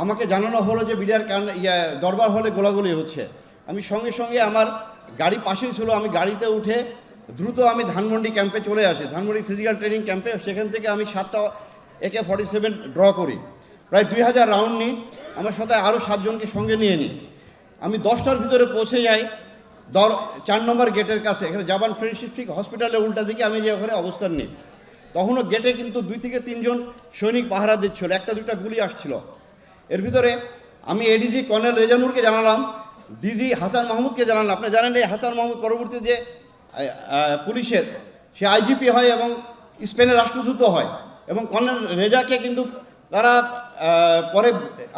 আমাকে জানানো হলো যে বিডিআর দরবার হলে গোলাগুলি হচ্ছে। আমি সঙ্গে সঙ্গে আমার গাড়ি পাশেই ছিল, আমি গাড়িতে উঠে দ্রুত আমি ধানমন্ডি ক্যাম্পে চলে আসি, ধানমন্ডি ফিজিক্যাল ট্রেনিং ক্যাম্পে। সেখান থেকে আমি 7টা AK-47 ড্র করি, প্রায় 2000 রাউন্ড নিই, আমার সাথে আরও 7 জনকে সঙ্গে নিয়ে নিই। আমি 10টার ভিতরে পৌঁছে যাই 4 নম্বর গেটের কাছে, এখানে জাপান ফ্রেন্ডশিপ ঠিক হসপিটালের উল্টা দিকে আমি যে ওখানে অবস্থান নিই। তখনও গেটে কিন্তু 2 থেকে 3 জন সৈনিক পাহারা দিচ্ছিল, 1টা 2টা গুলি আসছিল। এর ভিতরে আমি এডিজি কর্নেল রেজানুরকে জানালাম, ডিজি হাসান মাহমুদকে জানালাম। আপনি জানেন এই হাসান মাহমুদ পরবর্তী যে পুলিশের সে IGP হয় এবং স্পেনের রাষ্ট্রদূত হয়, এবং কর্নেল রেজাকে কিন্তু তারা পরে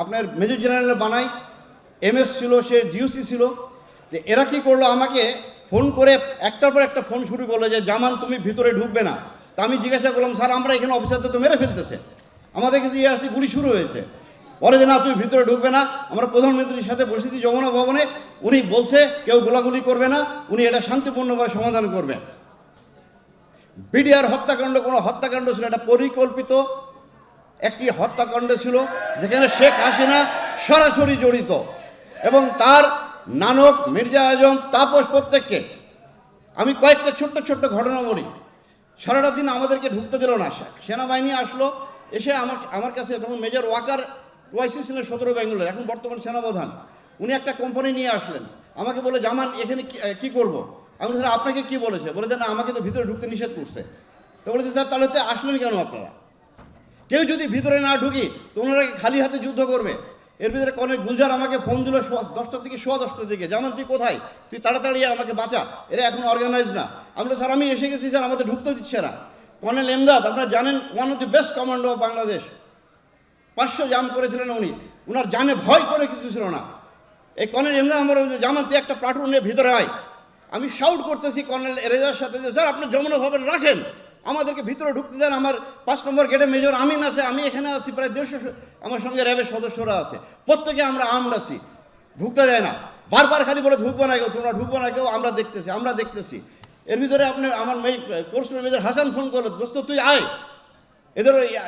আপনার মেজর জেনারেল বানায়। MS ছিল, সে GOC ছিল। যে এরা কী করলো, আমাকে ফোন করে একটার পর একটা ফোন শুরু করলো যে জামান তুমি ভিতরে ঢুকবে না। তা আমি জিজ্ঞাসা করলাম, স্যার আমরা এখানে অফিসারদের তো মেরে ফেলতেছে, আমাদের কাছে আসতে গুলি শুরু হয়েছে। পরে যে না তুমি ভিতরে ঢুকবে না, আমরা প্রধানমন্ত্রীর সাথে বসেছি যমুনা ভবনে, উনি বলছে কেউ গোলাগুলি করবে না, উনি এটা শান্তিপূর্ণভাবে সমাধান করবেন। বিডিআর হত্যাকাণ্ড কোনো হত্যাকাণ্ড ছিল, এটা পরিকল্পিত একটি হত্যাকাণ্ড ছিল, যেখানে শেখ হাসিনা সরাসরি জড়িত, এবং তার নানক মির্জা আজম তাপস প্রত্যেককে। আমি কয়েকটা ছোট্ট ছোট্ট ঘটনা বলি। সারাটা দিন আমাদেরকে ঢুকতে দিল না, সেনাবাহিনী আসলো, এসে আমার কাছে, তখন মেজর ওয়াকার ওয়াইসি ছিলেন 17 ব্যাঙ্গালোর, এখন বর্তমান সেনাপ্রধান। উনি একটা কোম্পানি নিয়ে আসলেন, আমাকে বলে জামান এখানে কি করব। আমি বলি স্যার আপনাকে কি বলেছে? বলে যে না আমাকে তো ভিতরে ঢুকতে নিষেধ করছে। তো বলেছে স্যার তাহলে তো আসলেন কেন আপনারা? কেউ যদি ভিতরে না ঢুকি তো ওনারা খালি হাতে যুদ্ধ করবে। এর ভিতরে কর্নেল গুলজার আমাকে ফোন দিল 10টার দিকে, 10:15টার দিকে, জামান তুই কোথায়, তুই তাড়াতাড়ি আমাকে বাঁচা, এরা এখন অর্গানাইজ না। আমি বলি স্যার আমি এসে গেছি স্যার, আমাদের ঢুকতে দিচ্ছে না। কর্নেল এমদাদ, আপনারা জানেন, one of the best commando of Bangladesh, 500 জাম করেছিলেন উনি, ওনার জানে ভয় করে কিছু ছিল না। এই কর্নেল এমদাদ আমার জামান তুই একটা প্লাটুন নিয়ে ভিতরে আয়। আমি শাউট করতেছি কর্নেল রেজার সাথে যে স্যার আপনি যমুনা ভবন রাখেন, আমাদেরকে ভিতরে ঢুকতে দেন। আমার 5 নম্বর গেটে মেজর আমিন আছে, আমি এখানে আছি, প্রায় 150 আমার সঙ্গে র্যাবের সদস্যরা আছে, প্রত্যেকে আমরা আর্মড আছি, ঢুকতে দেয় না। বারবার খালি বলে ঢুকবো না কেউ, তোমরা ঢুকবো না কেউ, আমরা দেখতেছি। এর ভিতরে আপনার আমার কোর্স মেজর হাসান ফোন করলো, দোস্ত তুই আয়,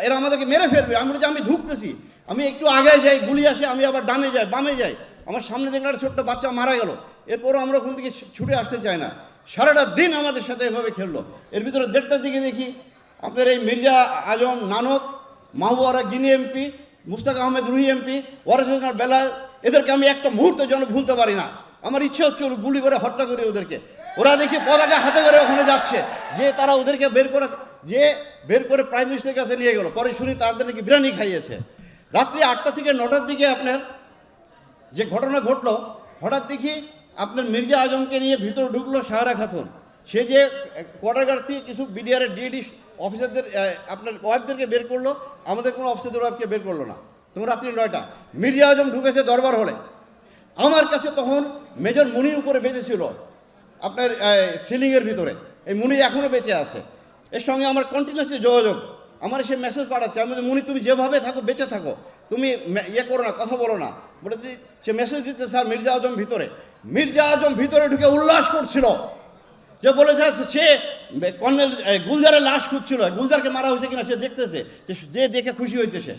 এরা আমাদেরকে মেরে ফেলবে। আমি বলছি আমি ঢুকতেছি, আমি একটু আগে যাই, গুলি আসে, আমি আবার ডানে যাই, বামে যাই, আমার সামনে দেখলে একটা ছোট্ট বাচ্চা মারা গেল। এরপরও আমরা ওখান থেকে ছুটে আসতে চাই না। সারাটা দিন আমাদের সাথে এভাবে খেললো। এর ভিতরে 1:30টার দিকে দেখি আপনার এই মির্জা আজম, নানক, মাহবুবারা গিনি MP, মুস্তাক আহমেদ রুহি MP, ওয়ারেস হোসেন বেলাল, এদেরকে আমি একটা মুহূর্তের জন্য ভুলতে পারি না। আমার ইচ্ছে হচ্ছে গুলি করে হত্যা করি ওদেরকে। ওরা দেখি পতাকা হাতে করে ওখানে যাচ্ছে, যে তারা ওদেরকে বের করে প্রাইম মিনিস্টারের কাছে নিয়ে গেল। পরে শুনি তাদের নাকি বিরিয়ানি খাইয়েছে। রাত্রি 8টা থেকে 9টার দিকে আপনার যে ঘটনা ঘটলো, হঠাৎ দেখি আপনার মির্জা আজমকে নিয়ে ভিতরে ঢুকলো সাহারা খাতুন। সে যে কোয়ার্টার থেকে কিছু বিডিআরের DD অফিসারদের আপনার ওয়াইফদেরকে বের করলো, আমাদের কোনো অফিসারদের ওয়াইফকে বের করলো না। তখন রাত্রি 9টা মির্জা আজম ঢুকেছে দরবার হলে। আমার কাছে তখন মেজর মুনির উপরে বেঁচেছিল আপনার সিলিংয়ের ভিতরে, এই মুনির এখনও বেঁচে আছে। এর সঙ্গে আমার কন্টিনিউয়াসলি যোগাযোগ, আমার সে মেসেজ পাঠাচ্ছে, আমি মুনি তুমি যেভাবে থাকো বেঁচে থাকো, তুমি করো না, কথা বলো না। বলে সে মেসেজ দিচ্ছে স্যার মির্জা আজম ভিতরে। মির্জা আজম ভিতরে ঢুকে উল্লাস করছিল, যে বলে যাচ্ছে সে কর্নেল গুলজারের লাশ খুঁজছিল, গুলজারকে মারা হয়েছে কিনা সে দেখতেছে, যে দেখে খুশি হয়েছে সে।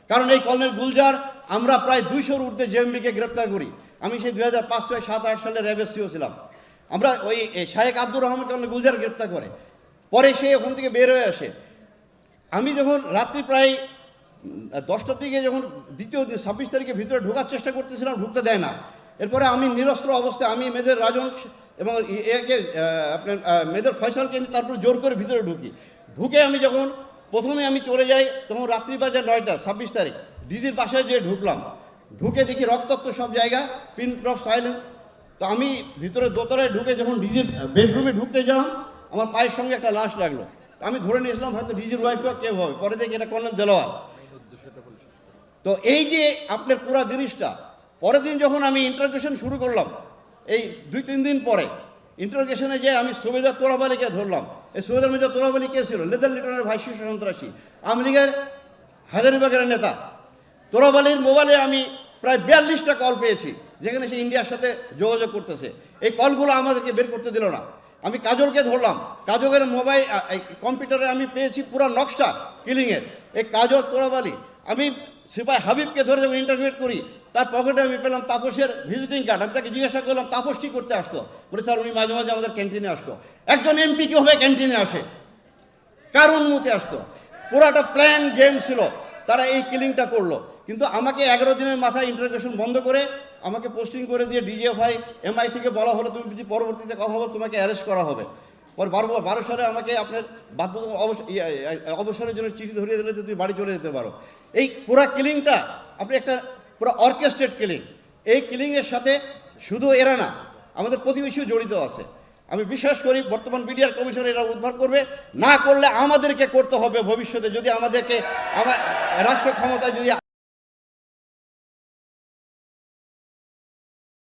কারণ এই কর্নেল গুলজার আমরা প্রায় 200-র ঊর্ধ্বে JMB-কে গ্রেপ্তার করি। আমি সেই 2005, 6, 7, 8 সালে র্যাবের CO ছিলাম। আমরা ওই শাহেক আব্দুর রহমান কর্নেল গুলজার গ্রেপ্তার করে, পরে সে ওখান থেকে বের হয়ে আসে। আমি যখন রাত্রি প্রায় 10টার দিকে যখন দ্বিতীয় দিন 26 তারিখে ভিতরে ঢোকার চেষ্টা করতেছিলাম, ঢুকতে দেয় না। এরপরে আমি নিরস্ত্র অবস্থায় আমি মেজর রাজন এবং আপনার মেজর ফয়সালকে নিয়ে তারপর জোর করে ভিতরে ঢুকে আমি যখন প্রথমে আমি চলে যাই, তখন রাত্রি বাজে 9টা, 26 তারিখ। ডিজির বাসায় যেয়ে ঢুকে দেখি রক্তাক্ত সব জায়গা, পিন ড্রপ সাইলেন্স। তো আমি ভিতরে দোতলায় ঢুকে যখন ডিজির বেডরুমে ঢুকতে গেলাম, আমার পায়ের সঙ্গে একটা লাশ লাগলো। আমি ধরে নিয়েছিলাম হয়তো ডিজির ওয়াইফ কেউ হবে, পরে দেখি এটা কর্নেল দেলোয়ার। তো এই যে আপনার পুরো জিনিসটা, পরের দিন যখন আমি ইন্টারোগেশন শুরু করলাম, এই 2-3 দিন পরে ইন্টারোগেশনে যে আমি সুবেদার তোরাব আলীকে ধরলাম। এই সুবেদার মেজর তোরাব আলী কে ছিল? লেদার লিটনের ভাইস শীর্ষ সন্ত্রাসী, আওয়ামী লীগের হাজারীবাগের নেতা। তোরাব আলীর মোবাইলে আমি প্রায় 42টা কল পেয়েছি, যেখানে সে ইন্ডিয়ার সাথে যোগাযোগ করতেছে। এই কলগুলো আমাদেরকে বের করতে দিল না। আমি কাজলকে ধরলাম, কাজলের মোবাইল কম্পিউটারে আমি পেয়েছি পুরো নকশা কিলিংয়ের। এই কাজল তোরাব আলী, আমি সিপাই হাবিবকে ধরে যখন ইন্টারভিউ করি, তার পকেটে আমি পেলাম তাপসের ভিজিটিং কার্ড। আমি তাকে জিজ্ঞাসা করলাম তাপস কি করতে আসতো, বলে স্যার উনি মাঝে মাঝে আমাদের ক্যান্টিনে আসতো। একজন এমপি কীভাবে ক্যান্টিনে আসে, কার অনুমতি আসতো? পুরাটা প্ল্যান গেম ছিল, তারা এই কিলিংটা করলো। কিন্তু আমাকে 11 দিনের মাথায় ইন্টারোগেশন বন্ধ করে আমাকে পোস্টিং করে দিয়ে ডিজিএফআই এমআই থেকে বলা হলো তুমি যদি পরবর্তীতে কথা বল তোমাকে অ্যারেস্ট করা হবে। পর 12 সালে আমাকে আপনার অবসরের জন্য চিঠি ধরিয়ে দিলে যে তুমি বাড়ি চলে যেতে পারো। এই পুরা কিলিংটা আপনি একটা পুরো অর্কেস্ট্রেট কিলিং। এই কিলিংয়ের সাথে শুধু এরা না, আমাদের প্রতিবেশীও জড়িত আছে। আমি বিশ্বাস করি বর্তমান বিডিআর কমিশন এরা উদ্ধার করবে, না করলে আমাদেরকে করতে হবে ভবিষ্যতে, যদি আমাদেরকে রাষ্ট্র ক্ষমতায় যদি